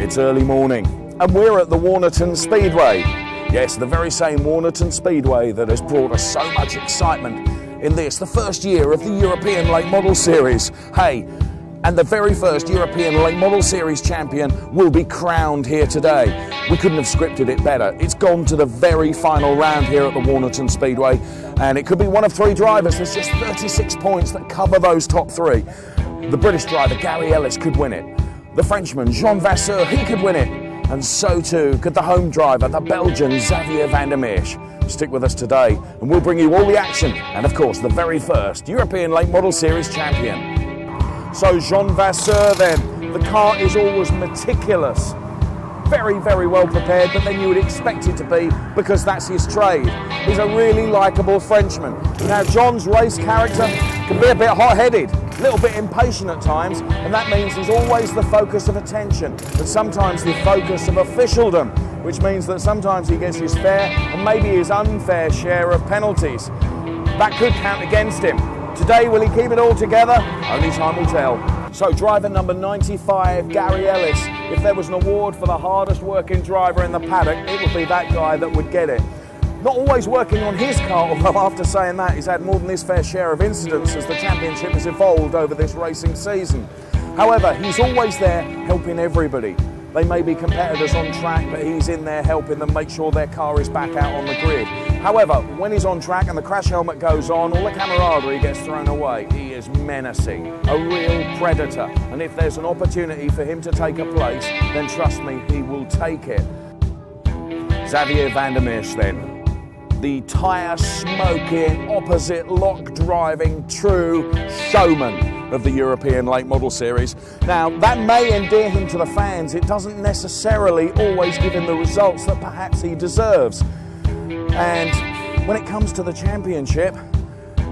It's early morning and we're at the Warnerton Speedway. Yes, the very same Warnerton Speedway that has brought us so much excitement in this, the first year of the European Late Model Series. Hey, and the very first European Late Model Series champion will be crowned here today. We couldn't have scripted it better. It's gone to the very final round here at the Warnerton Speedway, and it could be one of three drivers. There's just 36 points that cover those top three. The British driver, Gary Ellis, could win it. The Frenchman, Jean Vasseur, he could win it. And so too could the home driver, the Belgian, Xavier van der Meersch. Stick with us today and we'll bring you all the action and of course the very first European Late Model Series champion. So Jean Vasseur then, the car is always meticulous. Very, very well prepared, but then you would expect it to be because that's his trade. He's a really likeable Frenchman. Now John's race character can be a bit hot-headed, a little bit impatient at times, and that means he's always the focus of attention, but sometimes the focus of officialdom, which means that sometimes he gets his fair and maybe his unfair share of penalties. That could count against him. Today, will he keep it all together? Only time will tell. So driver number 95, Gary Ellis, if there was an award for the hardest working driver in the paddock, it would be that guy that would get it. Not always working on his car, although after saying that, he's had more than his fair share of incidents as the championship has evolved over this racing season. However, he's always there helping everybody. They may be competitors on track, but he's in there helping them make sure their car is back out on the grid. However, when he's on track and the crash helmet goes on, all the camaraderie gets thrown away. He is menacing, a real predator. And if there's an opportunity for him to take a place, then trust me, he will take it. Xavier van der Meersch then. The tyre smoking, opposite lock driving, true showman of the European Late Model Series. Now, that may endear him to the fans. It doesn't necessarily always give him the results that perhaps he deserves. And when it comes to the championship,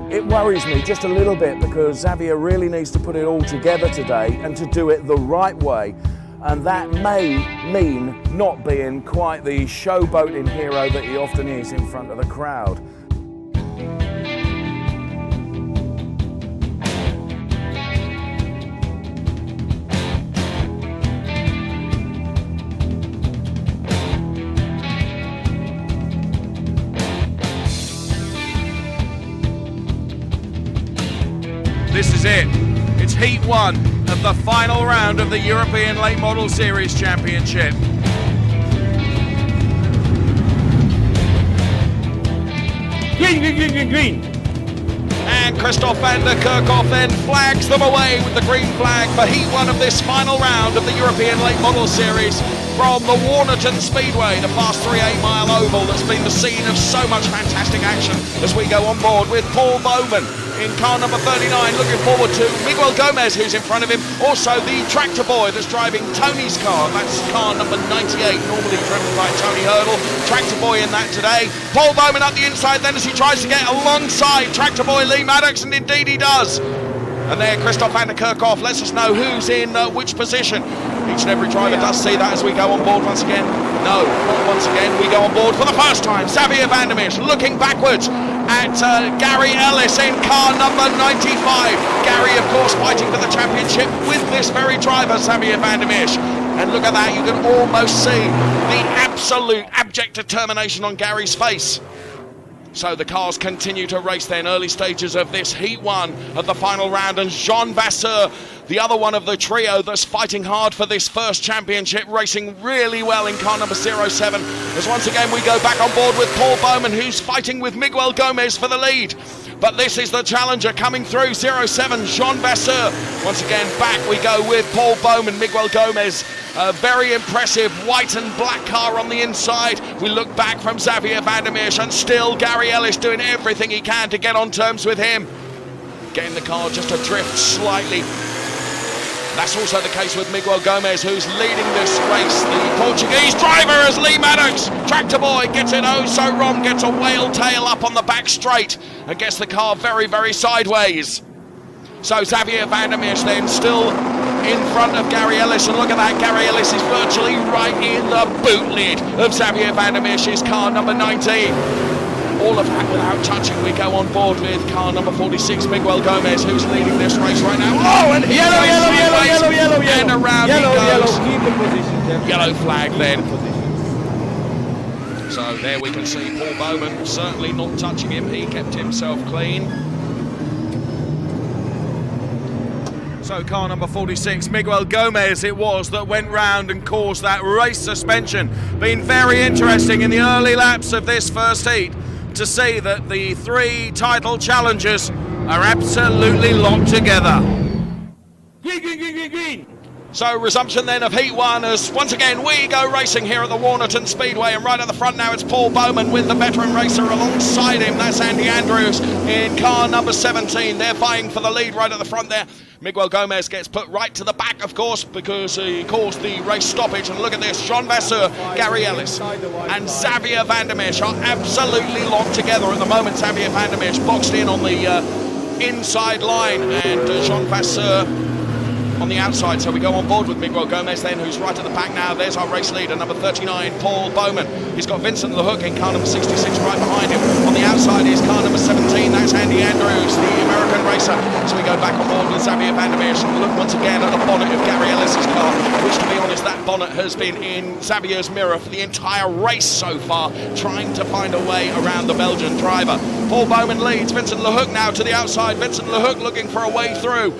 it worries me just a little bit because Xavier really needs to put it all together today and to do it the right way. And that may mean not being quite the showboating hero that he often is in front of the crowd. This is it. It's Heat 1 of the final round of the European Late Model Series Championship. Green, green, green, green, green. And Christoph van der Kerkhoff then flags them away with the green flag for Heat 1 of this final round of the European Late Model Series from the Warnerton Speedway, the fast 3/8-mile oval that's been the scene of so much fantastic action as we go on board with Paul Bowman in car number 39, looking forward to Miguel Gomez, who's in front of him. Also the tractor boy that's driving Tony's car, that's car number 98, normally driven by Tony Hurdle. Tractor boy in that today. Paul Bowman up the inside then as he tries to get alongside tractor boy Lee Maddox, and indeed he does. And there Christoph van der Kerkhoff lets us know who's in which position. Each and every driver does see that as we go on board once again. No, not once again, we go on board for the first time. Xavier van der Meersch looking backwards at Gary Ellis in car number 95. Gary, of course, fighting for the championship with this very driver, Xavier van der Meersch. And look at that, you can almost see the absolute abject determination on Gary's face. So the cars continue to race then, early stages of this Heat 1 of the final round, and Jean Vasseur, the other one of the trio that's fighting hard for this first championship, racing really well in car number 07, as once again we go back on board with Paul Bowman, who's fighting with Miguel Gomez for the lead. But this is the challenger coming through, 07, Jean Vasseur. Once again, back we go with Paul Bowman, Miguel Gomez. A very impressive white and black car on the inside. We look back from Xavier van der Meersch, and still Gary Ellis doing everything he can to get on terms with him. Getting the car just adrift slightly. That's also the case with Miguel Gomez, who's leading this race. The Portuguese driver is Lee Maddox. Tractor boy gets it oh so wrong, gets a whale tail up on the back straight and gets the car very, very sideways. So Xavier van der Meersch then still in front of Gary Ellis, and look at that, Gary Ellis is virtually right in the boot lid of Xavier van der Meersch's car number 19. All of that without touching, we go on board with car number 46, Miguel Gomez, who's leading this race right now. Oh, and yellow, yellow, and yellow. around Yellow, he yellow. goes. Keep the position. Gentlemen. Yellow flag Keep then. the position. So there we can see Paul Bowman certainly not touching him. He kept himself clean. So car number 46, Miguel Gomez it was that went round and caused that race suspension. Been very interesting in the early laps of this first heat to see that the three title challengers are absolutely locked together. Green, green, green, green, green. So resumption then of Heat 1 as once again we go racing here at the Warnerton Speedway, and right at the front now it's Paul Bowman with the veteran racer alongside him. That's Andy Andrews in car number 17. They're vying for the lead right at the front there. Miguel Gomez gets put right to the back, of course, because he caused the race stoppage. And look at this, Jean Vasseur, Gary Ellis and Xavier Van der Mesch are absolutely locked together at the moment. Xavier Van der Mesch boxed in on the inside line, and Jean Vasseur on the outside. So we go on board with Miguel Gomez then, who's right at the back now. There's our race leader, number 39, Paul Bowman. He's got Vincent LeHook in car number 66 right behind him. On the outside is car number 17, that's Andy Andrews, the American racer. So we go back on board with Xavier Van der Mesch and look once again at the bonnet of Gary Ellis's car, which, to be honest, that bonnet has been in Xavier's mirror for the entire race so far, trying to find a way around the Belgian driver. Paul Bowman leads, Vincent LeHook now to the outside. Vincent LeHook looking for a way through.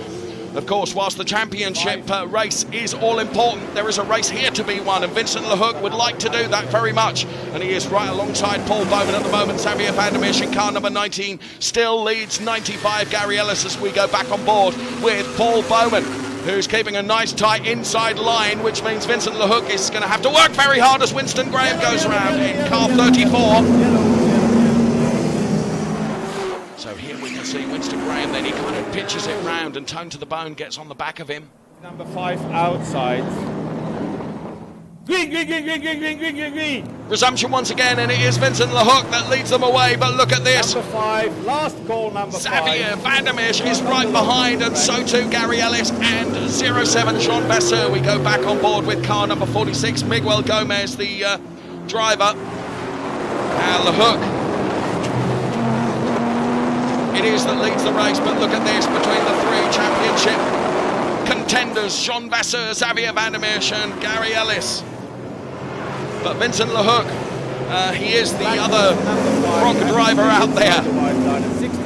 Of course, whilst the championship race is all important, there is a race here to be won, and Vincent LeHook would like to do that very much. And he is right alongside Paul Bowman at the moment. Xavier Van der Mesch in car number 19 still leads 95 Gary Ellis as we go back on board with Paul Bowman, who's keeping a nice tight inside line, which means Vincent LeHook is going to have to work very hard as Winston Graham goes around in car 34. So here we can see Winston Graham, then he kind of pitches it round and Tone to the Bone gets on the back of him. Number 5 outside. Green, green, green, green, green, green, green, green, green. Resumption once again, and it is Vincent LeHook that leads them away, but look at this. Number 5, last call, number 5. Xavier Van der Mesch is right behind, and so too Gary Ellis and 07 Jean Vasseur. We go back on board with car number 46, Miguel Gomez, the driver. Now LeHook. It is that leads the race, but look at this, between the three championship contenders, Jean Vasseur, Xavier Van der Mesch and Gary Ellis. But Vincent LeHook, he is the other Bronc driver out there.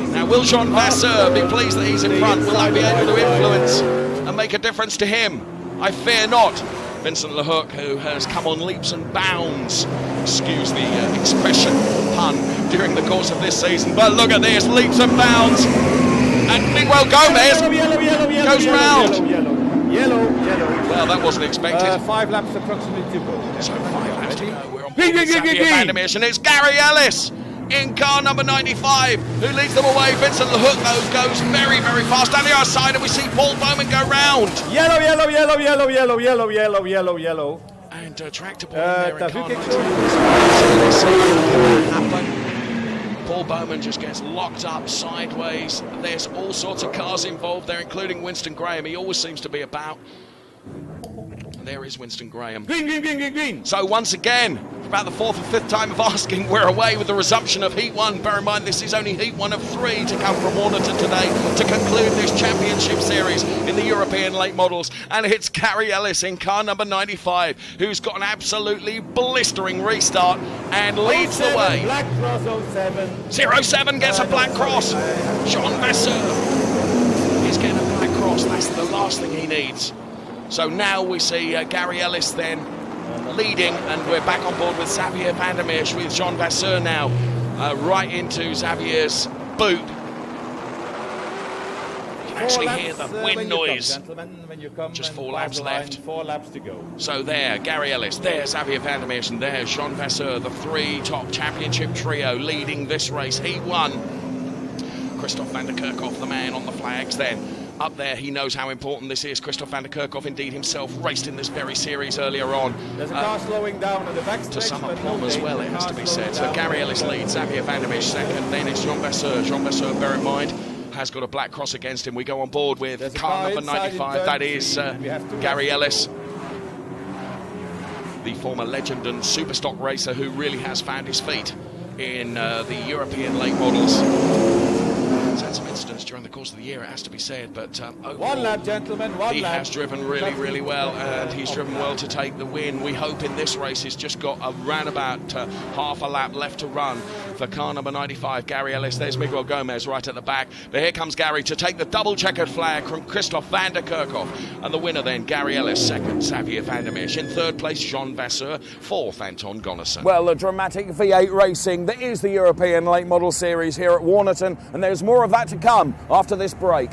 Now will Jean Vasseur be pleased that he's in front? Will that be able to influence and make a difference to him? I fear not. Vincent LeHook, who has come on leaps and bounds, excuse the expression, pun, during the course of this season. But look at this, leaps and bounds. And Miguel Gomez goes round. Yellow. Well, that wasn't expected. 5 laps approximately to go. So 5 laps to go. We're on board with Xavier Van der Mesch, and it's Gary Ellis in car number 95 who leads them away. Vincent LeHook, though, goes very, very fast down the outside, and we see Paul Bowman go round. Yellow. And tractable in there in car 95. Paul Bowman just gets locked up sideways. There's all sorts of cars involved there, including Winston Graham. He always seems to be about. And there is Winston Graham. Green. So once again, for about the 4th or 5th time of asking, we're away with the resumption of Heat 1. Bear in mind, this is only Heat 1 of 3 to come from Warnerton today to conclude this championship series in the European late models. And it's Gary Ellis in car number 95, who's got an absolutely blistering restart and leads the way. Black cross 07. 07 gets a black cross. Jean Vasseur is getting a black cross. That's the last thing he needs. So now we see Gary Ellis then leading, and we're back on board with Xavier Van der Mesch with Jean Vasseur now right into Xavier's boot. You can actually hear the wind noise. Just 4 laps left. 4 laps to go. So there, Gary Ellis, there's Xavier Van der Mesch, and there's Jean Vasseur, the 3 top championship trio leading this race. Heat 1. Christophe van der Kerkhoff, the man on the flags then. Up there, he knows how important this is. Christophe van der Kerkhoff, indeed himself, raced in this very series earlier on. There's a car slowing down at the back To stretch, some but aplomb as well, it has to be said. So down. Gary Ellis leads, Xavier Van der Mesch second, then it's Jean Vasseur. Jean Vasseur, bear in mind, has got a black cross against him. We go on board with There's a car car number inside 95, in that turn is 3. We have two Gary laps. Ellis, the former legend and super stock racer who really has found his feet in the European late models. He's had some incidents during the course of the year, it has to be said, but overall, One lap, gentlemen, one he lap. has driven really, really well, and he's driven well to take the win. We hope in this race he's just got around about half a lap left to run for car number 95, Gary Ellis. There's Miguel Gomez right at the back, but here comes Gary to take the double checkered flag from Christoph van der Kerkhoff, and the winner then, Gary Ellis, second, Xavier van der Meersch, in third place, Jean Vasseur, fourth, Anton Gonnersen. Well, a dramatic V8 racing that is the European Late Model Series here at Warnerton, and there's more of that to come after this break.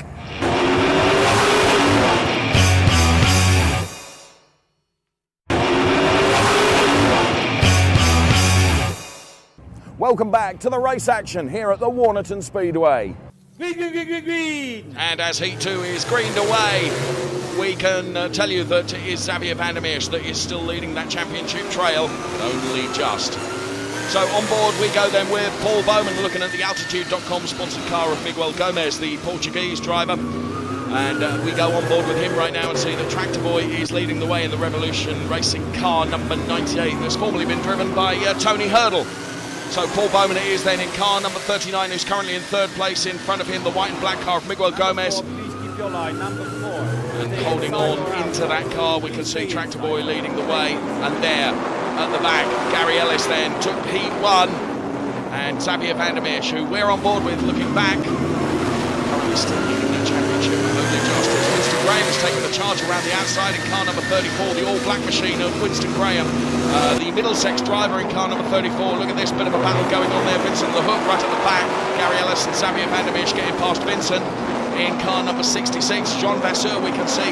Welcome back to the race action here at the Warnerton Speedway. Green, green, green, green, green. And as Heat 2 is greened away, we can tell you that it is Xavier van der Meersch that is still leading that championship trail, but only just. So on board we go then with Paul Bowman, looking at the Altitude.com sponsored car of Miguel Gomez, the Portuguese driver. And we go on board with him right now and see that Tractor Boy is leading the way in the Revolution Racing car number 98 that's formerly been driven by Tony Hurdle. So Paul Bowman it is then in car number 39, who's currently in third place. In front of him, the white and black car of Miguel Gomez. Please keep your line, number 4. And holding on into that car, we can see Tractor Boy leading the way. And there, at the back, Gary Ellis then took Heat 1. And Xavier van der Meersch, who we're on board with, looking back. Currently still leading that championship, but only just as Winston Graham has taken the charge around the outside in car number 34, the all-black machine of Winston Graham. The Middlesex driver in car number 34. Look at this bit of a battle going on there. Vincent the Hook right at the back. Gary Ellis and Xavier van der Meersch getting past Vincent. In car number 66, Jean Vasseur, we can see,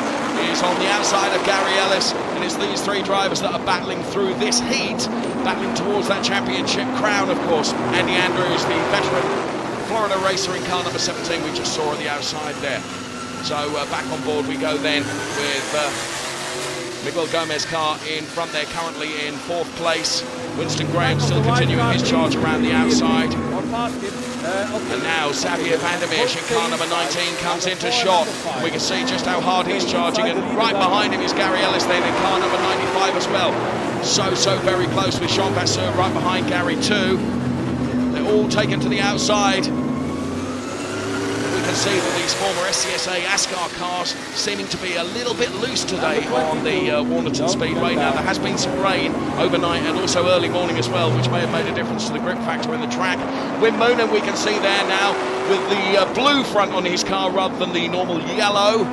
is on the outside of Gary Ellis. And it's these three drivers that are battling through this heat, battling towards that championship crown, of course. Andy Andrews, the veteran Florida racer in car number 17, we just saw on the outside there. So back on board we go then with Miguel Gomez car in front there, currently in fourth place. Winston Graham still continuing his charge around the outside. And now Xavier van der Meersch in car number 19 comes into shot. We can see just how hard he's charging, and right behind him is Gary Ellis then in car number 95 as well. So very close with Jean Vasseur right behind Gary too. They're all taken to the outside. We can see that these former SCSA ASCAR cars seeming to be a little bit loose today on the Warnerton Speedway. Now there has been some rain overnight and also early morning as well, which may have made a difference to the grip factor in the track. Wim Moonen we can see there now with the blue front on his car rather than the normal yellow.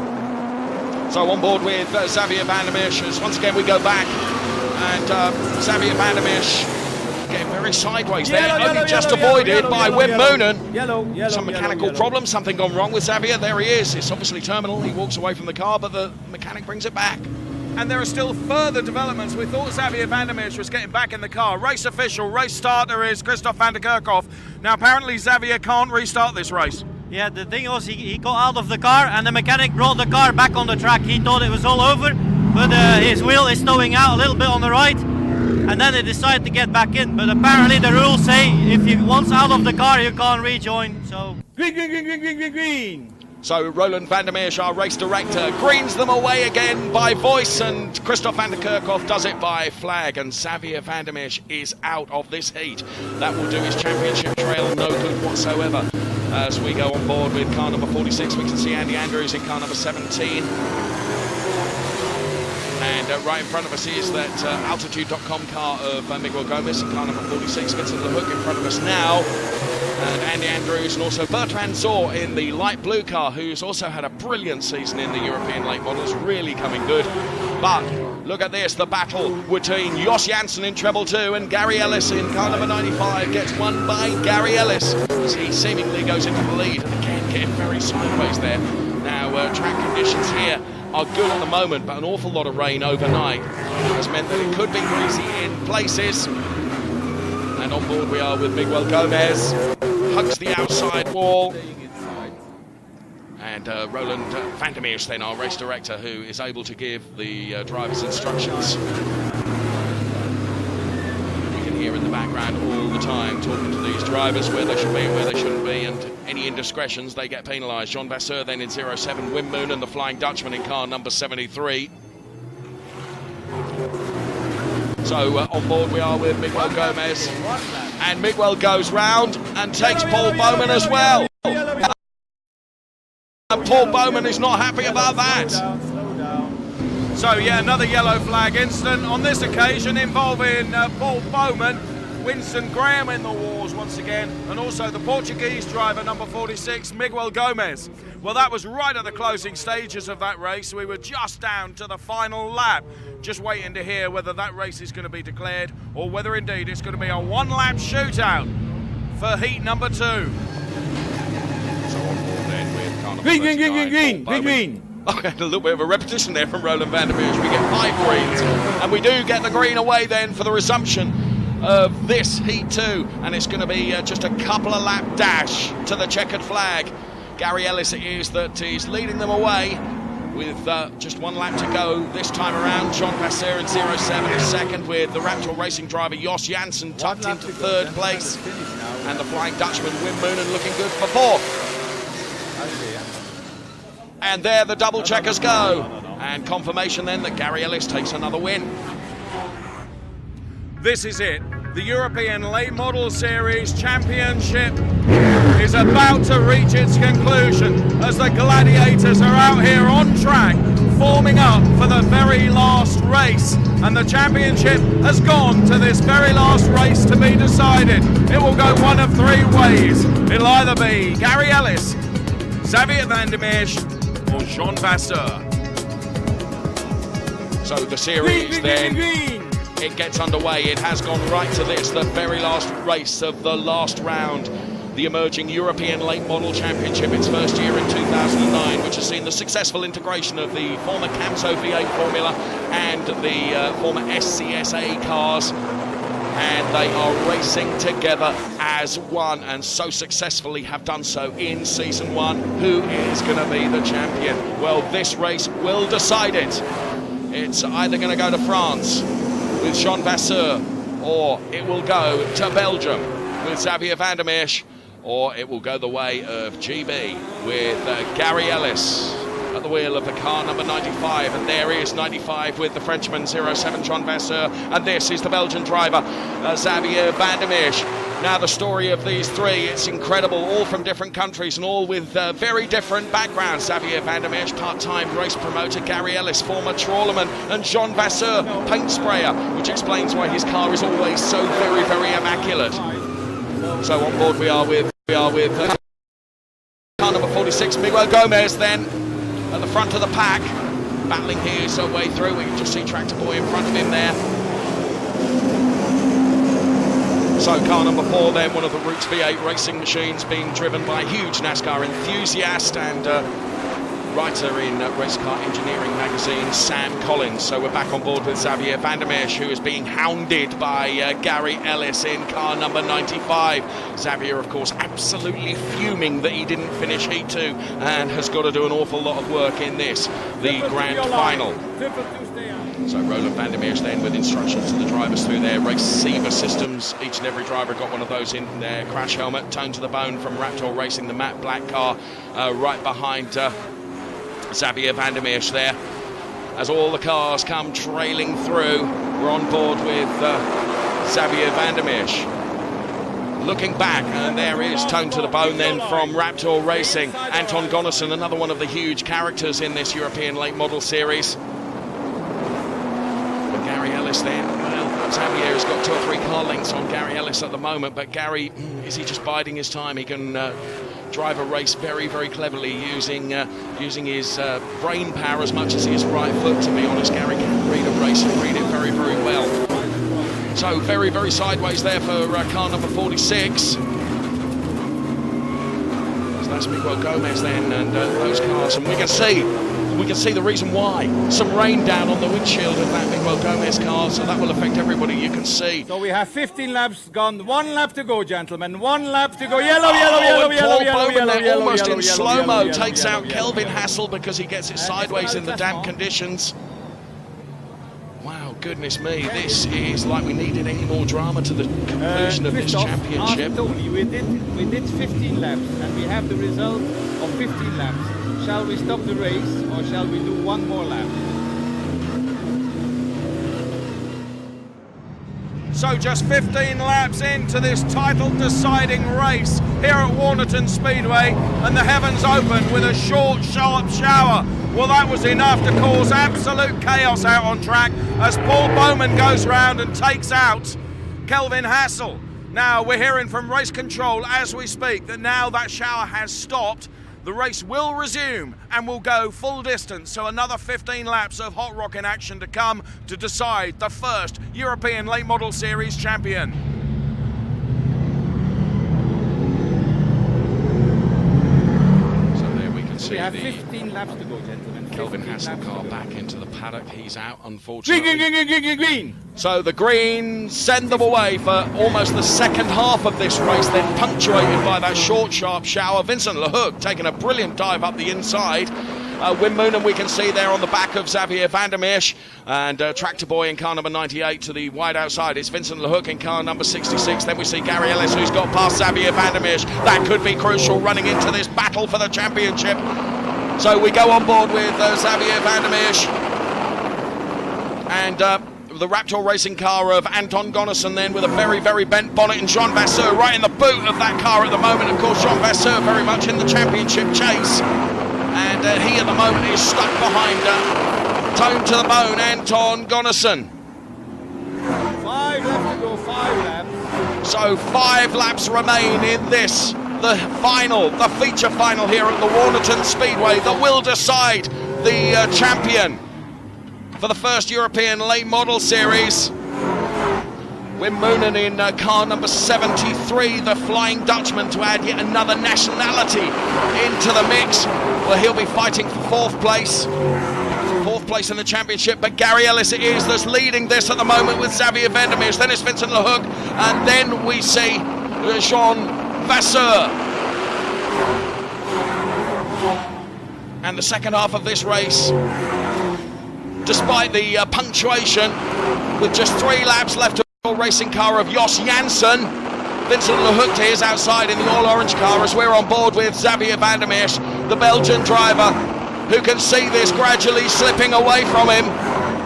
So on board with Xavier van der Meersch. Once again we go back, and Xavier van der Meersch getting very sideways there, only just avoided by Wim Moonen. Some mechanical problem, something gone wrong with Xavier. There he is. It's obviously terminal. He walks away from the car, but the mechanic brings it back. And there are still further developments. We thought Xavier van der Meersch was getting back in the car. Race official, race starter is Christoph van der Kerkhoff. Now apparently Xavier can't restart this race. Yeah, the thing was he got out of the car and the mechanic brought the car back on the track. He thought it was all over, but his wheel is stowing out a little bit on the right. And then they decided to get back in, but apparently the rules say if you once out of the car you can't rejoin. So Green, green, green, green, green, green, green. So Roland van der Meersch, our race director, greens them away again by voice, and Christoph van der Kerkhoff does it by flag, and Xavier van der Meersch is out of this heat. That will do his championship trail no good whatsoever. As we go on board with car number 46, we can see Andy Andrews in car number 17. And right in front of us is that Altitude.com car of Miguel Gomez in car number 46. Vincent the Hook in front of us now. And Andy Andrews, and also Bertrand Zor in the light blue car, who's also had a brilliant season in the European late models, really coming good. But look at this, the battle between Jos Janssen in treble 2 and Gary Ellis in car number 95 gets won by Gary Ellis as he seemingly goes into the lead, and again getting very sideways there. Now track conditions here are good at the moment, but an awful lot of rain overnight has meant that it could be greasy in places. And on board we are with Miguel Gomez, hugs the outside wall. And Roland van der Meersch, then our race director, who is able to give the drivers instructions. We can hear in the background all the time talking to these drivers where they should be and where they shouldn't be, and any indiscretions they get penalised. Jean Vasseur then in 07, Wim Moonen, the Flying Dutchman in car number 73. So on board we are with Miguel Gomez, and Miguel goes round and takes Paul Bowman as well. And Paul Bowman is not happy about that. Slow down. So yeah, another yellow flag incident on this occasion involving Paul Bowman, Winston Graham in the wars once again, and also the Portuguese driver number 46, Miguel Gomez. Well, that was right at the closing stages of that race. We were just down to the final lap, just waiting to hear whether that race is going to be declared or whether indeed it's going to be a one-lap shootout for heat number 2. So on board then with car number 39, Paul Bowman. Green. Okay, a little bit of a repetition there from Roland van der Meers. We get 5 greens, and we do get the green away then for the resumption of this Heat 2, and it's going to be just a couple of lap dash to the checkered flag. Gary Ellis it is that is leading them away with just 1 lap to go this time around. John Vasseur in 07 is second, with the Raptor Racing driver Jos Janssen tucked into 3rd place, and the Flying Dutchman Wim Moonen looking good for 4th. And there the double checkers go. And confirmation then that Gary Ellis takes another win. This is it. The European Late Model Series Championship is about to reach its conclusion as the gladiators are out here on track, forming up for the very last race. And the championship has gone to this very last race to be decided. It will go one of 3 ways. It'll either be Gary Ellis, Xavier van der Meers, or Jean Vasseur. So the series it gets underway. It has gone right to this, the very last race of the last round. The emerging European Late Model Championship, its first year in 2009, which has seen the successful integration of the former Camso V8 formula and the former SCSA cars. And they are racing together as one, and so successfully have done so in season 1. Who is going to be the champion? Well, this race will decide it. It's either going to go to France with Jean Vasseur, or it will go to Belgium with Xavier van der Meers, or it will go the way of GB with Gary Ellis at the wheel of the car number 95, and there is 95 with the Frenchman 07 Jean Vasseur, and this is the Belgian driver Xavier van der Meers. Now the story of these 3, it's incredible, all from different countries and all with very different backgrounds. Xavier van der Meers, part-time race promoter, Gary Ellis, former trawlerman, and Jean Vasseur, paint sprayer, which explains why his car is always so very, very immaculate. So on board we are with car number 46, Miguel Gomez then at the front of the pack, battling his way through. We can just see Tractor Boy in front of him there. So car number 4 then, one of the Roots V8 racing machines, being driven by a huge NASCAR enthusiast and writer in Race Car Engineering magazine, Sam Collins. So we're back on board with Xavier van der Meers, who is being hounded by Gary Ellis in car number 95. Xavier, of course, absolutely fuming that he didn't finish Heat 2 and has got to do an awful lot of work in this, the grand final. So Roland van der Meers then with instructions to the drivers through their receiver systems. Each and every driver got one of those in their crash helmet, toned to the bone from Raptor Racing, the matte black car right behind Xavier van der Meers there. As all the cars come trailing through, we're on board with Xavier van der Meers. Looking back, and there is toned to the bone then from Raptor Racing, Anton Gonnerson, another one of the huge characters in this European Late Model Series. But Gary Ellis then, well, Xavier has got 2 or 3 car lengths on Gary Ellis at the moment, but Gary, is he just biding his time? He can drive a race very, very cleverly using his brain power as much as his right foot, to be honest. Gary can read a race and read it very, very well. So very, very sideways there for car number 46. So that's Miguel Gomez then, and those cars, and we can see the reason why. Some rain down on the windshield of that Miguel Gomez car, so that will affect everybody, you can see. So we have 15 laps gone, 1 lap to go, gentlemen, 1 lap to go. Yellow, almost in slow-mo takes out Kelvin Hassel because he gets it sideways in the damp conditions. Wow, goodness me, this is like we needed any more drama to the conclusion of this championship. Tony, we did 15 laps, and we have the result of 15 laps. Shall we stop the race, or shall we do 1 more lap? So just 15 laps into this title-deciding race here at Warnerton Speedway, and the heavens open with a short, sharp shower. Well, that was enough to cause absolute chaos out on track as Paul Bowman goes round and takes out Kelvin Hassel. Now, we're hearing from race control as we speak that now that shower has stopped, the race will resume and will go full distance. So another 15 laps of hot rocking action to come to decide the first European Late Model Series champion. So there we can see we have 15 laps to go, gentlemen. Kelvin Hassel car back into the paddock. He's out, unfortunately. Green. So the Greens send them away for almost the second half of this race, then punctuated by that short, sharp shower. Vincent Lehook taking a brilliant dive up the inside. Wim Moonen we can see there on the back of Xavier van der Meersch, and Tractor Boy in car number 98 to the wide outside. It's Vincent Lehook in car number 66. Then we see Gary Ellis, who's got past Xavier van der Meersch. That could be crucial running into this battle for the championship. So we go on board with Xavier van der Meersch and the Raptor racing car of Anton Gonneson then with a very, very bent bonnet, and Jean Vasseur right in the boot of that car at the moment. Of course, Jean Vasseur very much in the championship chase, and he at the moment is stuck behind tone to the bone Anton Gonneson. 5 laps to go, 5 laps. So 5 laps remain in this, the final, the feature final here at the Warnerton Speedway that will decide the champion for the first European Late Model Series. Wim Moonen in car number 73, the Flying Dutchman, to add yet another nationality into the mix. Well, he'll be fighting for 4th place. 4th place in the championship, but Gary Ellis it is that's leading this at the moment with Xavier van der Meersch. Then it's Vincent Lehook, and then we see Jean Vasseur. And the second half of this race, despite the punctuation, with just 3 laps left to the racing car of Jos Janssen, Vincent Lehook to his outside in the all-orange car as we're on board with Xavier van der Meersch, the Belgian driver, who can see this gradually slipping away from him.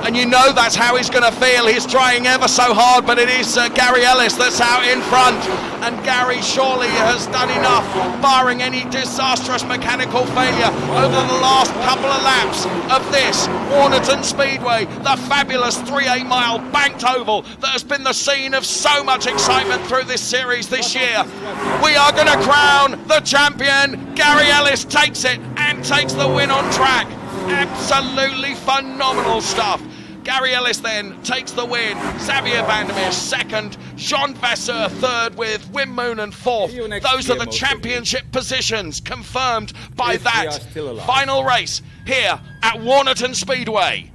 And you know that's how he's going to feel. He's trying ever so hard, but it is Gary Ellis that's out in front. And Gary surely has done enough, barring any disastrous mechanical failure over the last couple of laps of this Warnerton Speedway, the fabulous 3/8-mile banked oval that has been the scene of so much excitement through this series this year. We are going to crown the champion. Gary Ellis takes it and takes the win on track. Absolutely phenomenal stuff. Gary Ellis then takes the win. Xavier van der Meersch second. Jean Vasseur third, with Wim Moonen fourth. Those are the championship positions confirmed by that final race here at Warnerton Speedway.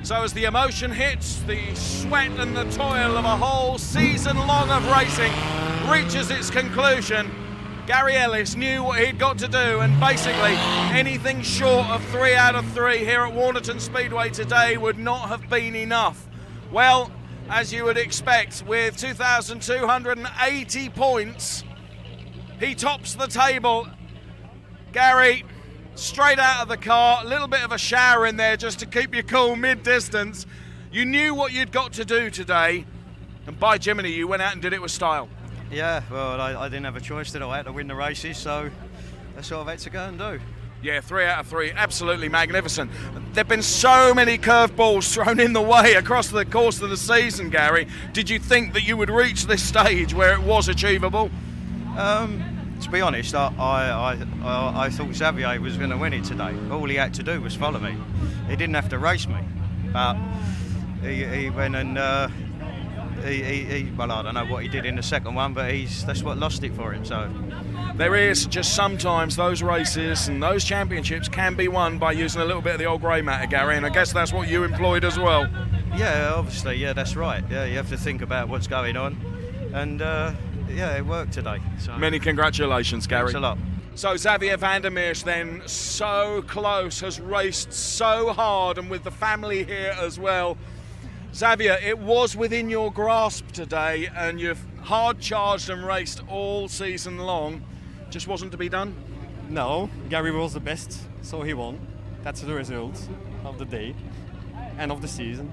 So as the emotion hits, the sweat and the toil of a whole season long of racing reaches its conclusion, Gary Ellis knew what he'd got to do, and basically anything short of 3 out of 3 here at Warnerton Speedway today would not have been enough. Well, as you would expect, with 2,280 points, he tops the table. Gary, straight out of the car, a little bit of a shower in there just to keep you cool mid-distance. You knew what you'd got to do today, and by Jiminy, you went out and did it with style. Yeah, well, I didn't have a choice, did I? I had to win the races, so that's what I've had to go and do. Yeah, 3 out of 3, absolutely magnificent. There've been so many curveballs thrown in the way across the course of the season, Gary. Did you think that you would reach this stage where it was achievable? To be honest, I thought Xavier was going to win it today. All he had to do was follow me. He didn't have to race me, but he went and well, I don't know what he did in the second one, but that's what lost it for him. So there is just sometimes those races and those championships can be won by using a little bit of the old grey matter, Gary, and I guess that's what you employed as well. Yeah, obviously, yeah, that's right. Yeah, you have to think about what's going on, and yeah, it worked today. So many congratulations, Gary. Thanks a lot. So Xavier van der Meersch then, so close, has raced so hard, and with the family here as well. Xavier, it was within your grasp today, and you've hard charged and raced all season long. Just wasn't to be done? No, Gary was the best, so he won. That's the result of the day and of the season.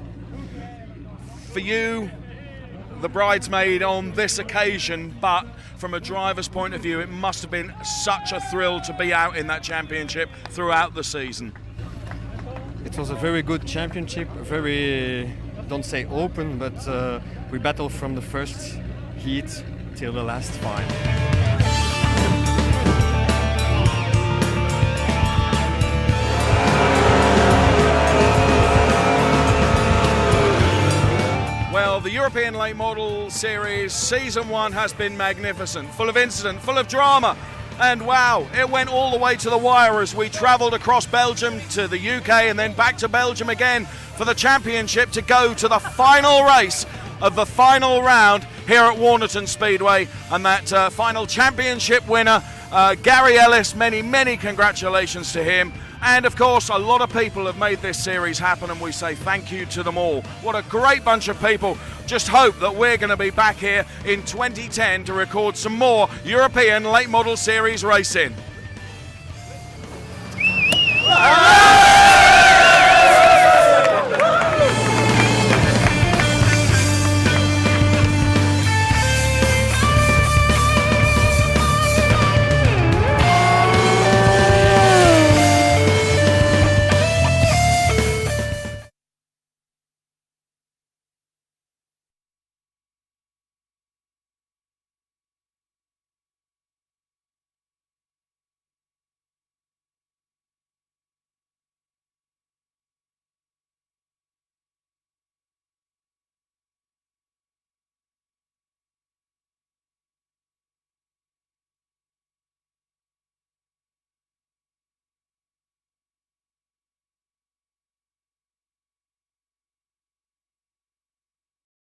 for you, the bridesmaid on this occasion, but from a driver's point of view, it must have been such a thrill to be out in that championship throughout the season. It was a very good championship, very, don't say open, but we battled from the first heat till the last 5. Well, the European Late Model Series Season 1 has been magnificent, full of incident, full of drama. And wow, it went all the way to the wire as we travelled across Belgium to the UK and then back to Belgium again for the championship to go to the final race of the final round here at Warnerton Speedway. And that final championship winner, Gary Ellis, many congratulations to him. And of course, a lot of people have made this series happen, and we say thank you to them all. What a great bunch of people. Just hope that we're going to be back here in 2010 to record some more European Late Model Series racing.